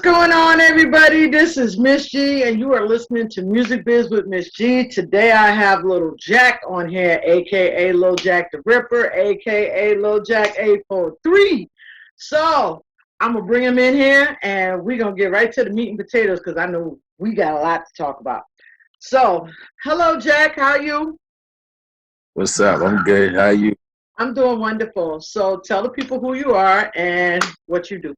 going on, everybody? This is Miss G, and you are listening to Music Biz with Miss G. Today I have Lil Jack on here, aka Lil Jack the Ripper, aka Lil Jack 843. So I'm gonna bring him in here, and we're gonna get right to the meat and potatoes because I know we got a lot to talk about. So, hello, Jack. How are you? What's up? I'm good. How you? I'm doing wonderful. So, tell the people who you are and what you do.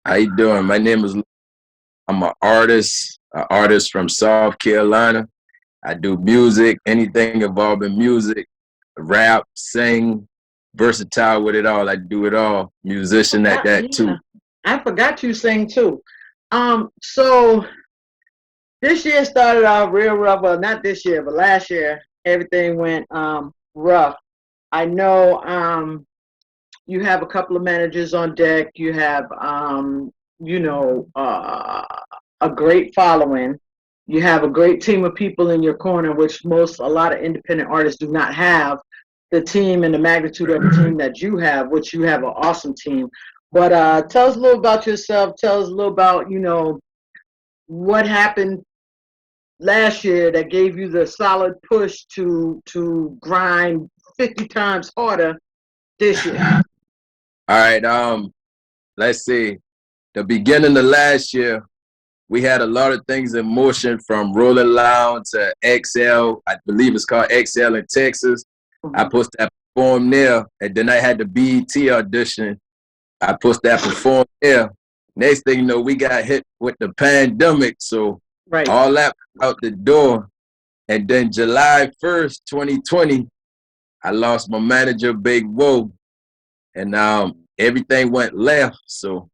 How you doing? My name is. I'm an artist from South Carolina. I do music, anything involving music, rap, sing, versatile with it all. I do it all. Musician at that Yeah, too. I forgot you sang too. So this year started off real rough. Well, not this year, but last year, everything went rough. I know you have a couple of managers on deck. You have you know, a great following. You have a great team of people in your corner, which a lot of independent artists do not have the team and the magnitude of the team that you have, which you have an awesome team. But tell us a little about yourself. Tell us a little about, what happened last year that gave you the solid push to grind 50 times harder this year. All right. Let's see. The beginning of last year, we had a lot of things in motion from Rolling Loud to XL. I believe it's called XL in Texas. I Mhm. pushed that perform there, and then I had the BET audition. I pushed that perform there. Next thing you know, we got hit with the pandemic, so Right. all that out the door. And then July 1st, 2020, I lost my manager, Big Whoa, and everything went left. So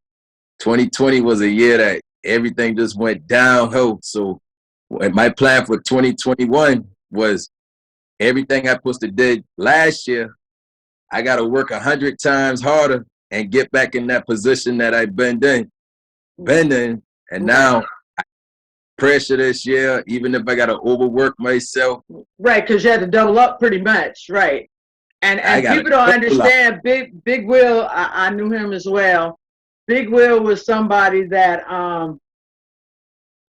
2020 was a year that everything just went downhill. So my plan for 2021 was everything I supposed to did last year, I got to work 100 times harder and get back in that position that I've been in. And now pressure this year, even if I got to overwork myself, Right, because you had to double up pretty much, right? I And got to people don't double up. understand. Big Will, I knew him as well. Big Will was somebody that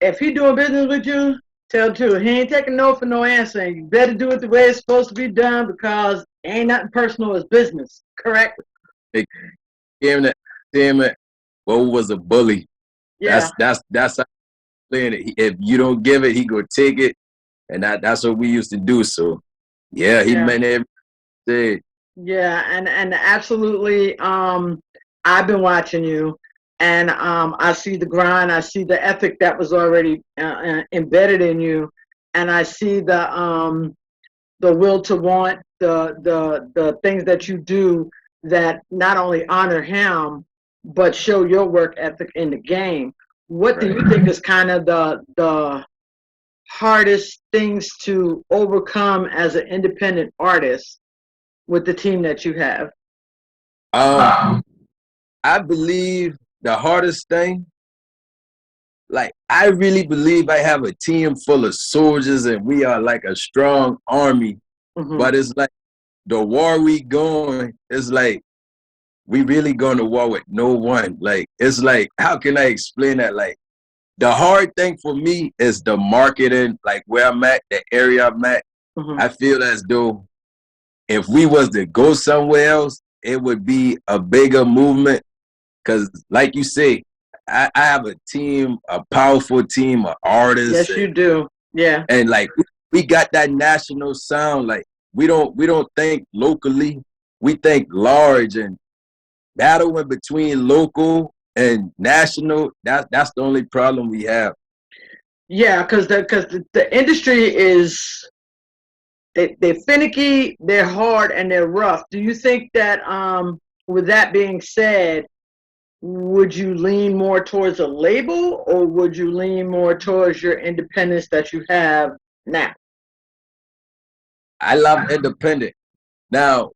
if he doing business with you, tell the truth. He ain't taking no for no answer. And you better do it the way it's supposed to be done because ain't nothing personal, it's business. Correct? Damn it, damn it. Bo was a bully. Yeah, That's how playing it. If you don't give it, he go take it, and that's what we used to do. So yeah, he yeah. meant everything. Yeah, and absolutely. I've been watching you, and I see the grind. I see the ethic that was already embedded in you, and I see the will to want the things that you do that not only honor him but show your work ethic in the game. What do Right. you think is kind of the hardest things to overcome as an independent artist with the team that you have? Um, I believe the hardest thing, like I really believe I have a team full of soldiers and we are like a strong army. Hmm. But it's like the war we going, it's like we really going to war with no one. Like it's like, how can I explain that? Like the hard thing for me is the marketing, like where I'm at, the area I'm at. Hmm. I feel as though if we was to go somewhere else, it would be a bigger movement. Cause like you say, I have a team, a powerful team of artists, Yes, you do. Yeah. and like we got that national sound. Like we don't think locally, we think large, and battling between local and national. That's the only problem we have. Yeah, because the industry is they're finicky, they're hard, and they're rough. Do you think that with that being said, would you lean more towards a label or would you lean more towards your independence that you have now? I love independent. Now,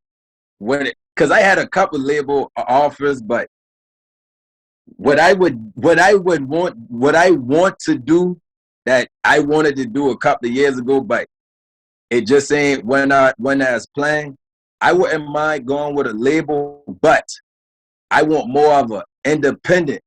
because I had a couple label offers, but what I want to do that I wanted to do a couple of years ago, but it just ain't when I was playing. I wouldn't mind going with a label, but I want more of an independent.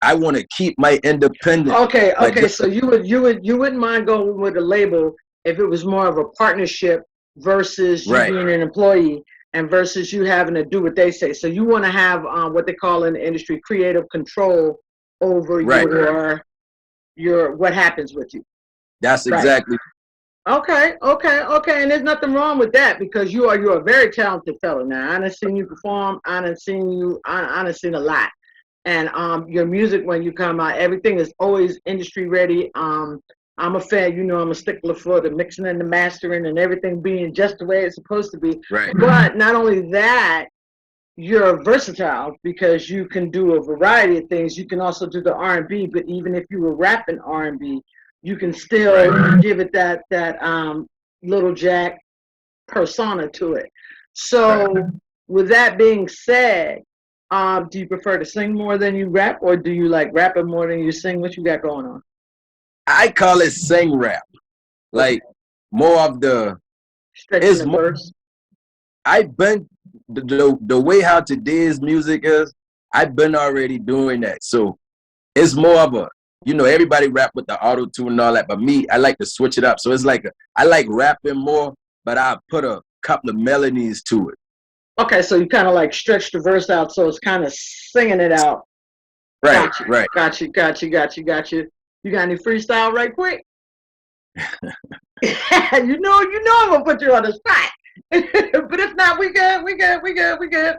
I want to keep my independent, Okay, but okay. So you wouldn't mind going with a label if it was more of a partnership versus you right, being an employee and versus you having to do what they say. So you want to have what they call in the industry creative control over right. your what happens with you. That's Right. exactly Okay, okay, okay. And there's nothing wrong with that because you're a very talented fellow now. I done seen you perform. I done seen a lot. And your music when you come out, everything is always industry ready. I'm a fan, you know, I'm a stickler for the mixing and the mastering and everything being just the way it's supposed to be. right, But not only that, you're versatile because you can do a variety of things. You can also do the R&B, but even if you were rapping R&B, you can right. still give it that Lil Jack persona to it. Right. So, with that being said, do you prefer to sing more than you rap, or do you like rapping more than you sing? What you got going on? I call it sing rap. Okay, Like more of the stretching it's the more verse. I've been the way how today's music is, I've been already doing that. So it's more of a everybody rap with the auto tune and all that, but me, I like to switch it up. So it's like I like rapping more, but I put a couple of melodies to it. Okay, so you kind of like stretch the verse out, so it's kind of singing it out. Right, Got you, right. got you, got you, got you, got you. You got any freestyle right quick? I'm gonna put you on the spot. But if not, we good, we good, we good, we good.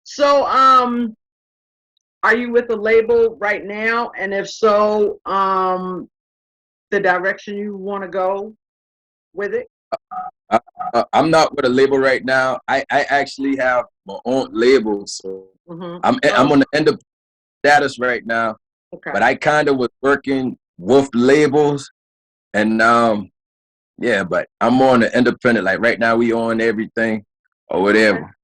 So, are you with a label right now? And if so, the direction you want to go with it? I, I'm not with a label right now. I actually have my own label, so I'm Oh, on the end of status right now. okay. But I kind of was working with labels, and yeah, but I'm on the independent. Like right now, we on everything or Okay. whatever.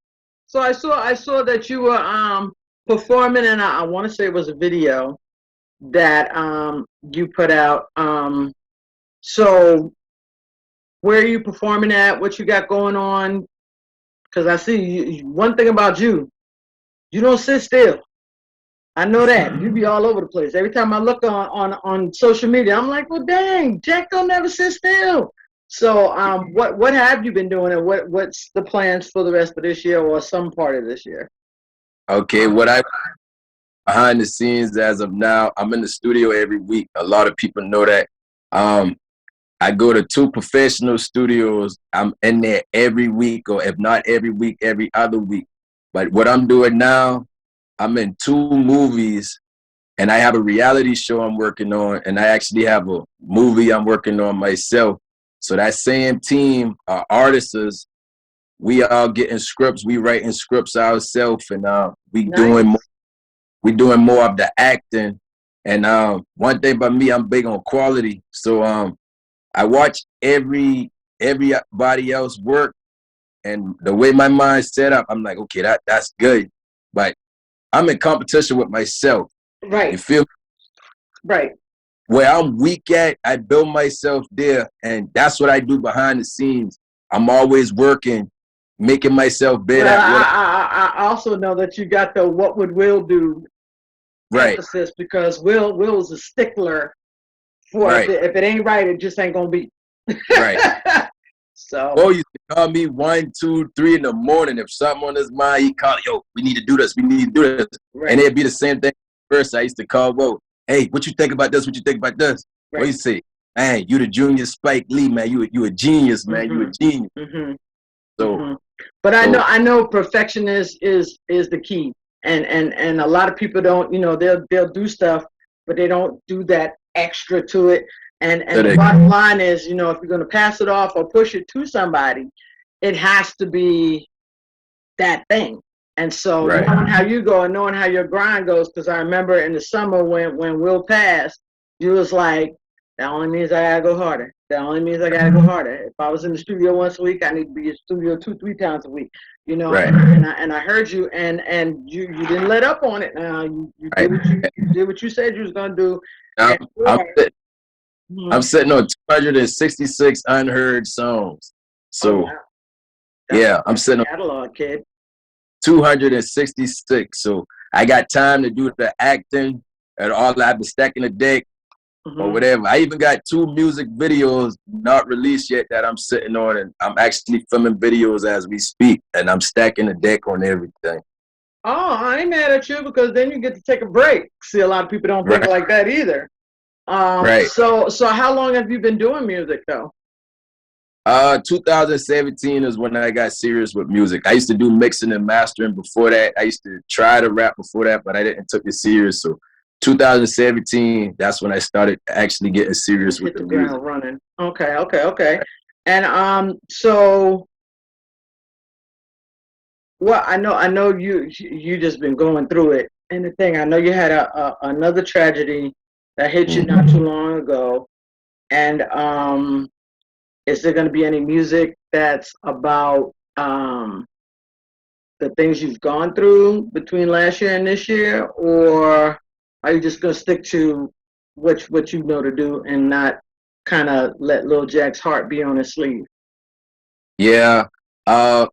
So I saw that you were performing, and I want to say it was a video that you put out. So where are you performing at? What you got going on? Because I see one thing about you, you don't sit still. I know that you be all over the place. Every time I look on social media, I'm like, well, dang, Jack don't never sit still. So, what have you been doing, and what's the plans for the rest of this year or some part of this year? Okay, what I behind the scenes as of now, I'm in the studio every week. A lot of people know that. Um, I go to two professional studios. I'm in there every week, or if not every week, every other week. But what I'm doing now, I'm in two movies, and I have a reality show I'm working on, and I actually have a movie I'm working on myself. So that same team, artists, we all getting scripts, we writing scripts ourselves, and Nice. we doing more of the acting. And one thing about me, I'm big on quality. So I watch everybody else work, and the way my mind's set up, I'm like, okay, that's good. But I'm in competition with myself. You Right, feel me? right. Where I'm weak at, I build myself there, and that's what I do behind the scenes. I'm always working, making myself better Well, at what. I also know that you got the what would Will do Right, emphasis because Will's a stickler for right, if it ain't right, it just ain't gonna be. right. So, Bo used to call me 1, 2, 3 in the morning. If something on his mind, he called, yo, we need to do this, we need to do this. And right, it'd be the same thing. First, I used to call Bo, hey, what you think about this? What you think about this? What right. you say? Man, you the junior Spike Lee, man. You a genius, man. You a Mhm, genius. mhm, So mhm. But so I know perfection is the key, and a lot of people don't. They'll do stuff, but they don't do that extra to it. And so the that bottom line is, if you're gonna pass it off or push it to somebody, it has to be that thing. And so right. knowing how you go and knowing how your grind goes, because I remember in the summer when Will passed, you was like, that only means I gotta go harder. That only means I gotta go harder. If I was in the studio once a week, I need to be in the studio 2, 3 times a week. Right. And I heard you, and you didn't let up on it. Now you Right. did you did what you said you was gonna do. I'm, And I'm, more. sit- I'm Mhm. sitting on 266 unheard songs. Oh So wow, yeah, I'm that's a sitting on catalog, kid. 266. So I got time to do the acting. and all I've been stacking the deck or Hmm. whatever. I even got 2 music videos not released yet that I'm sitting on, and I'm actually filming videos as we speak, and I'm stacking the deck on everything. Oh, I ain't mad at you because then you get to take a break. See, a lot of people don't think Right, like that either. right. So how long have you been doing music though? 2017 is when I got serious with music. I used to do mixing and mastering before that. I used to try to rap before that, but I didn't take it serious. So 2017, that's when I started actually getting serious with Hit the the music. ground running. Okay, okay, okay. And so well, I know you just been going through it. And the thing, I know you had a another tragedy that hit you not too long ago. And is there going to be any music that's about the things you've gone through between last year and this year, or are you just going to stick to what you know to do and not kind of let Lil Jack's heart be on his sleeve? Yeah. Uh,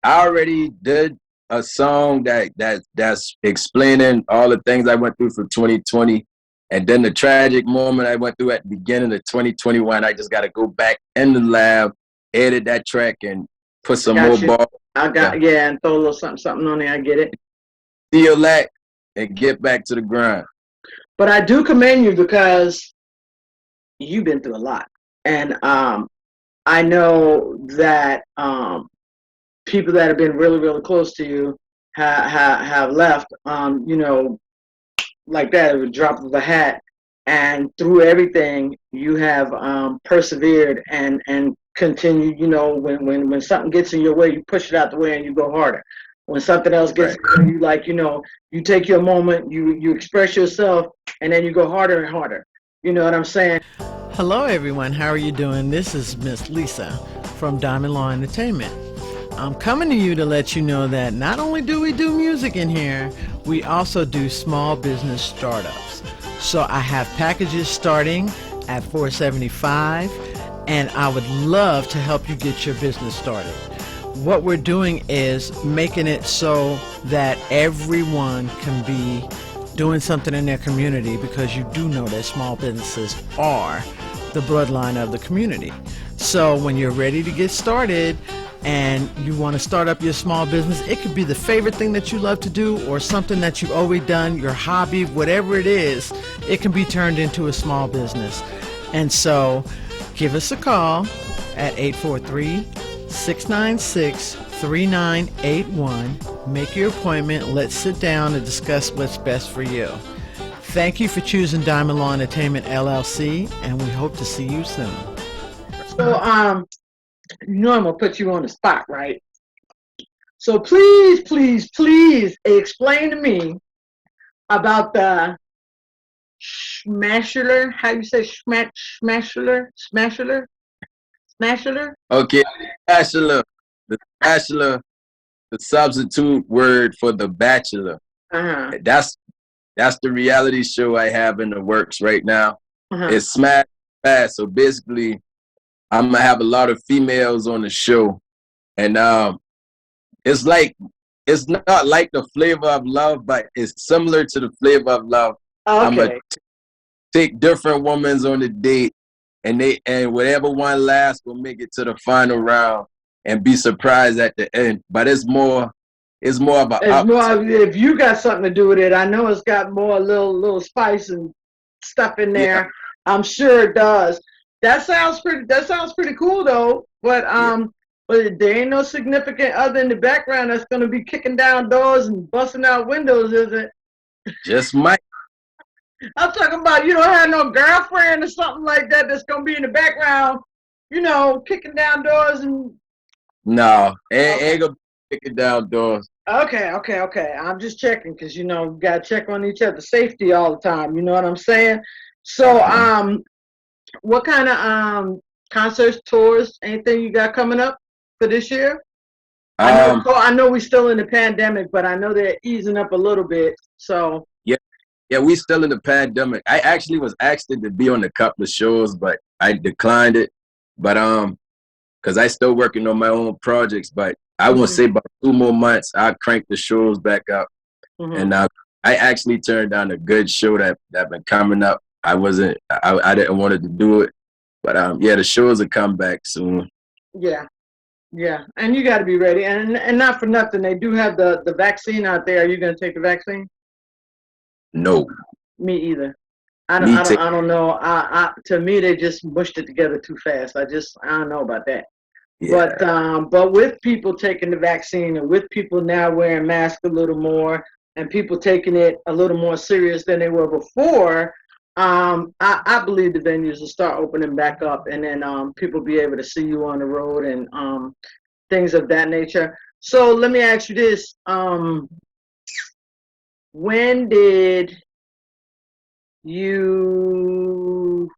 I already did a song that's explaining all the things I went through for 2020, and then the tragic moment I went through at the beginning of 2021. I just got to go back in the lab, edit that track, and put I some more got you. ball. I Yeah, got, yeah, and throw a little something something on there. I get it. feel that, and get back to the grind. But I do commend you because you've been through a lot, and I know that people that have been really really close to you have left. Like that, it was a drop of a hat. And through everything, you have persevered and continued. When something gets in your way, you push it out the way and you go harder. When something else gets Right. in, you like, you take your moment, you express yourself, and then you go harder and harder. You know what I'm saying? Hello, everyone. How are you doing? This is Miss Lisa from Diamond Law Entertainment. I'm coming to you to let you know that not only do we do music in here, we also do small business startups. So I have packages starting at $475, and I would love to help you get your business started. What we're doing is making it so that everyone can be doing something in their community, because you do know that small businesses are the bloodline of the community. So when you're ready to get started and you want to start up your small business, it could be the favorite thing that you love to do or something that you've always done, your hobby, whatever it is, it can be turned into a small business. And so give us a call at 843-696-3981. Make your appointment. Let's sit down and discuss what's best for you. Thank you for choosing Diamond Law Entertainment LLC, and we hope to see you soon. So, I'm gonna put you on the spot, right? So please, please, please explain to me about the smasher. How you say smasher? Smasher? Okay. Bachelor. The bachelor, the substitute word for the bachelor. Uh-huh. That's the reality show I have in the works right now. Uh-huh. It's Smash Fast. So basically, I'm gonna have a lot of females on the show, and it's like it's not like the flavor of love, but it's similar to the flavor of love. I'm gonna Okay. take different women on the date, and whatever one last will make it to the final round and be surprised at the end. But it's more of an It's up. more if you got something to do with it. I know it's got more little spice and stuff in Yeah, there. I'm sure it does. That sounds pretty cool though. yeah. But there ain't no significant other in the background that's gonna be kicking down doors and busting out windows, is it? Just might. I'm talking about you don't have no girlfriend or something like that that's gonna be in the background, kicking down doors and No, ain't okay. gonna be kicking down doors. Okay. I'm just checking because we gotta check on each other's safety all the time. You know what I'm saying? So, Uh-huh. what kind of concerts, tours, anything you got coming up for this year? Um, I know we're still in the pandemic, but I know they're easing up a little bit. So, yeah, yeah, we still in the pandemic. I actually was asked to be on a couple of shows, but I declined it. But because I still working on my own projects, but I won't hmm say about 2 more months I'll crank the shows back up, hmm and I actually turned down a good show that been coming up. I didn't want to do it, but yeah, the shows will come back soon. Yeah, yeah, and you got to be ready. And not for nothing, they do have the vaccine out there. Are you going to take the vaccine? No, Me either. I don't me I don't take I don't know. To me they just mushed it together too fast. I don't know about that. yeah. But with people taking the vaccine and with people now wearing masks a little more and people taking it a little more serious than they were before, I believe the venues will start opening back up and then people be able to see you on the road and things of that nature. So let me ask you this: when did you?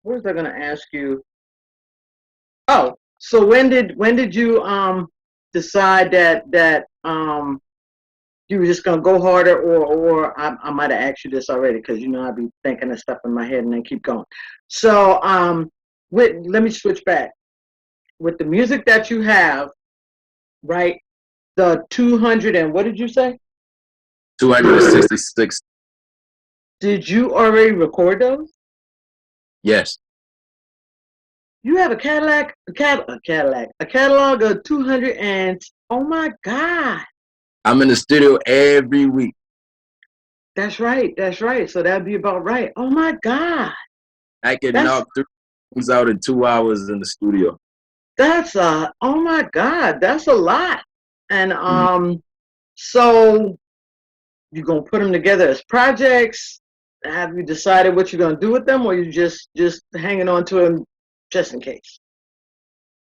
What was I going to ask you? Oh, so when did you decide that you were just gonna go harder, or I might have asked you this already because you know I'd be thinking of stuff in my head and then keep going. So let me switch back with the music that you have, right? The 200 and what did you say? 266. Did you already record those? Yes, You have a a catalog of 200 and oh my God. I'm in the studio every week. That's right. That's right. So that'd be about right. Oh my God. I can That's knock 3 songs out in 2 hours in the studio. oh my God. That's a lot. And Mm. so you're gonna put them together as projects. Have you decided what you're gonna do with them, or you just hanging on to them just in case?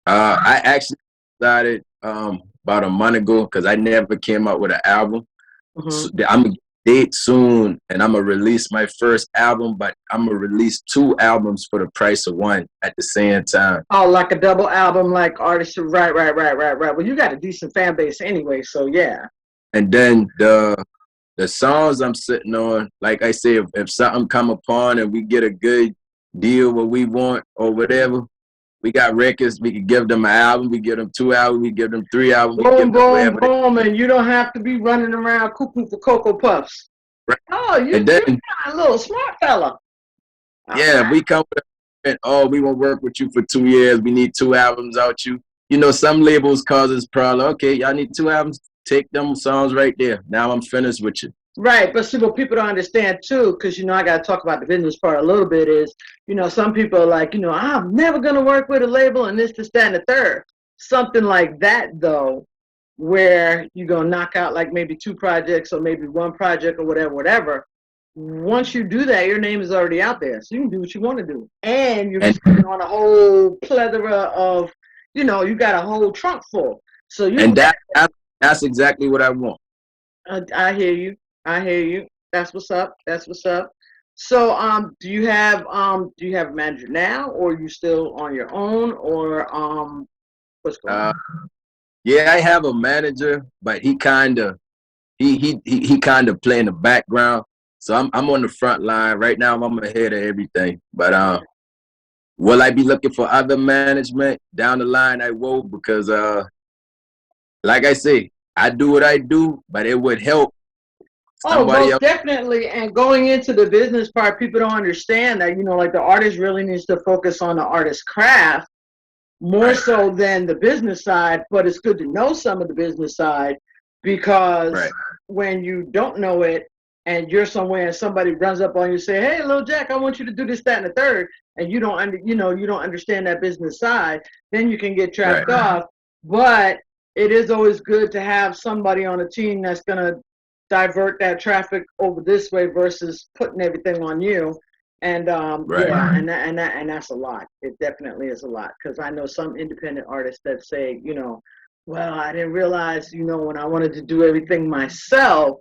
I actually started about a month ago because I never came out with an album. Hmm. So I'm gonna date soon, and I'm gonna release my first album, but I'm gonna release 2 albums for the price of one at the same time. Oh, like a double album, like artists. Right, right, right, right, right. Well, you got a decent fan base anyway, so yeah. And then the songs I'm sitting on, like I say, if something come upon and we get a good deal what we want or whatever, we got records. We could give them an album. We give them 2 albums. We give them 3 albums. We Boom, give them boom, whatever they boom, and you don't have to be running around cuckoo for Cocoa Puffs. want. Oh, And you then got a little smart fella. yeah, Okay. we come with oh, we won't work with you for 2 years. We need 2 albums out you. You know, some labels causes problem. Okay, y'all need 2 albums. Take them songs right there. Now I'm finished with you. Right, but see what people don't understand too, because you know I got to talk about the business part a little bit. Is some people are like I'm never gonna work with a label and this, that, and the third. Something like that though, where you're gonna knock out like maybe 2 projects or maybe 1 project or whatever, whatever. Once you do that, your name is already out there, so you can do what you want to do, and you're And sitting on a whole plethora of, you got a whole trunk full. So you and that's exactly what I want. I hear you. I hear you. That's what's up. That's what's up. So, do you have a manager now, or are you still on your own, or what's going Uh, on? yeah, I have a manager, but he kind of play in the background. So I'm on the front line right now. I'm ahead of everything. But will I be looking for other management down the line? I will because like I say, I do what I do, but it would help Oh, somebody most else. definitely. And going into the business part, people don't understand that like the artist really needs to focus on the artist craft more Right, so than the business side, but it's good to know some of the business side because right, when you don't know it and you're somewhere and somebody runs up on you and say, "Hey, Lil Jack, I want you to do this, that, and the third," and you don't understand that business side, then you can get right. trapped off. But it is always good to have somebody on a team that's gonna divert that traffic over this way versus putting everything on you. And Right. yeah, and that's a lot. It definitely is a lot because I know some independent artists that say, well, I didn't realize, when I wanted to do everything myself,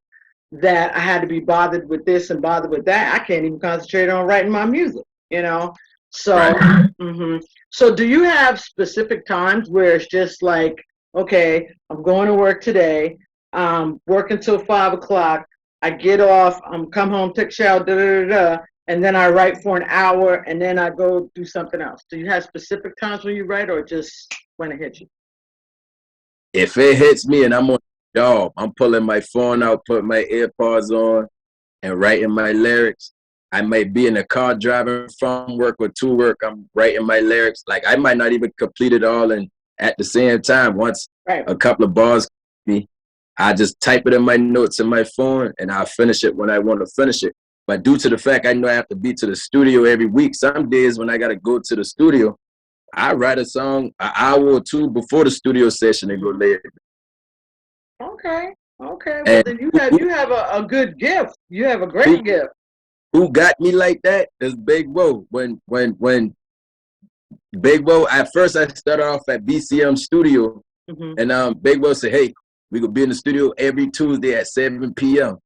that I had to be bothered with this and bothered with that. I can't even concentrate on writing my music, you know. So, Right. so do you have specific times where it's just like, okay, I'm going to work today, work until 5 o'clock. I get off, come home, take a shower, da da da da, and then I write for an hour, and then I go do something else. Do you have specific times when you write, or just when it hits you? If it hits me and I'm on the job, I'm pulling my phone out, putting my AirPods on, and writing my lyrics. I might be in the car driving from work or to work. I'm writing my lyrics. Like I might not even complete it all, and at the same time, once Right. a couple of bars me, I just type it in my notes in my phone, and I'll finish it when I want to finish it. But due to the fact I know I have to be to the studio every week, some days when I got to go to the studio, I write a song an hour or two before the studio session and go lay it. Okay. Okay. Well, And then you who, have a good gift. You have a who, great gift. who got me like that is Big Wo. When Big Wo, at first I started off at BCM Studio, and Big Wo said, "Hey, we could be in the studio every Tuesday at 7 p.m."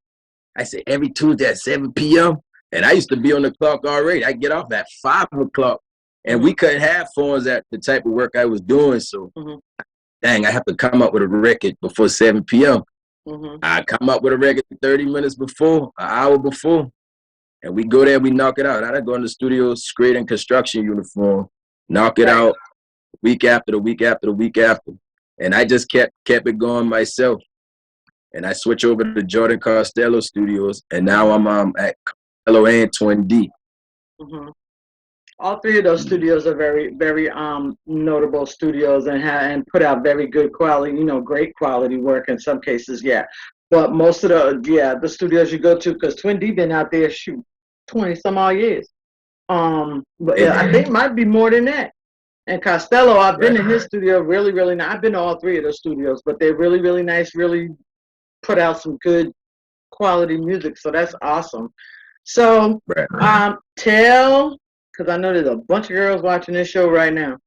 I said, "Every Tuesday at 7 p.m.?" And I used to be on the clock already. I get off at 5 o'clock, and we couldn't have phones at the type of work I was doing. So, dang, I have to come up with a record before 7 p.m. I come up with a record 30 minutes before, an hour before, and we go there, we knock it out. I go in the studio straight in construction uniform, knock it out week after the week after the week after. And I just kept it going myself. And I switched over to Jordan Costello Studios, and now I'm at Costello and Twin D. All three of those studios are very, very notable studios and put out very good quality, great quality work in some cases, yeah. But most of the studios you go to, because Twin D been out there, shoot, 20 some odd years. But I think it might be more than that. And Costello, I've been in his studio, really, really nice. I've been to all three of those studios, but they're really, really nice, really put out some good quality music. So that's awesome. So tell, because I know there's a bunch of girls watching this show right now,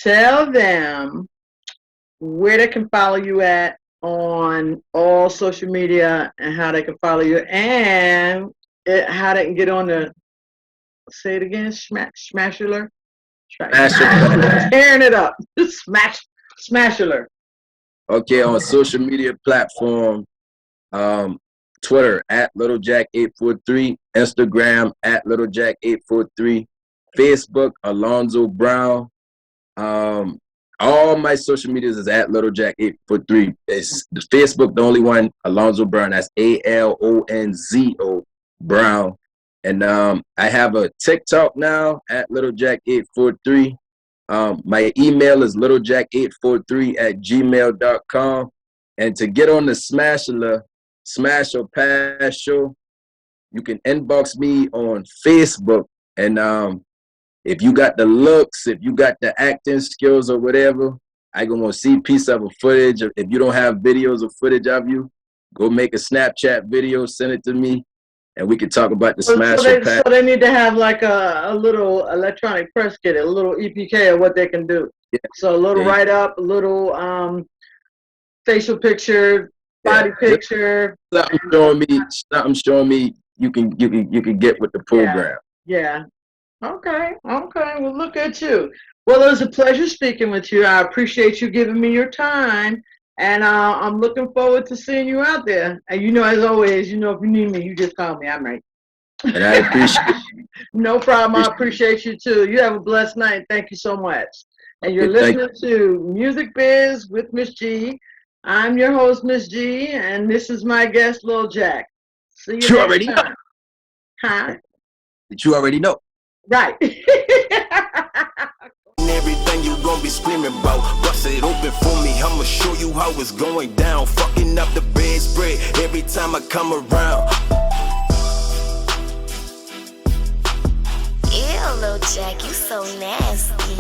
tell them where they can follow you at on all social media and how they can follow you and how they can get on the, say it again, Smashular? Tearing it up. Smashular. Okay, on social media platform, Twitter at Lil Jack 843, Instagram at Lil Jack 843, Facebook Alonzo Brown. All my social medias is at Lil Jack 843. It's the Facebook, the only one, Alonzo Brown. That's ALONZO Brown. And I have a TikTok now at Lil Jack 843. My email is littlejack843@gmail.com. And to get on the Smash or Pass show, you can inbox me on Facebook. And if you got the looks, if you got the acting skills or whatever, I gonna see a piece of a footage. If you don't have videos or footage of you, go make a Snapchat video, send it to me, and we can talk about the Smash or Pass. So they need to have like a little electronic press kit, a little EPK of what they can do. Yeah. So a little write-up, a little facial picture, body picture. Something showing me you can get with the program. Yeah. Okay. Well, look at you. Well, it was a pleasure speaking with you. I appreciate you giving me your time, and I'm looking forward to seeing you out there. And as always, if you need me, you just call me. I'm right. And I appreciate you. No problem. I appreciate you too. You have a blessed night. Thank you so much. And you're listening to Music Biz with Miss G. I'm your host, Miss G, and this is my guest, Lil Jack. See you next time. Huh? That you already know. Right. Everything you gon' be screaming about, bust it open for me, I'ma show you how it's going down. Fucking up the bedspread every time I come around. Ew, Lil Jack, you so nasty.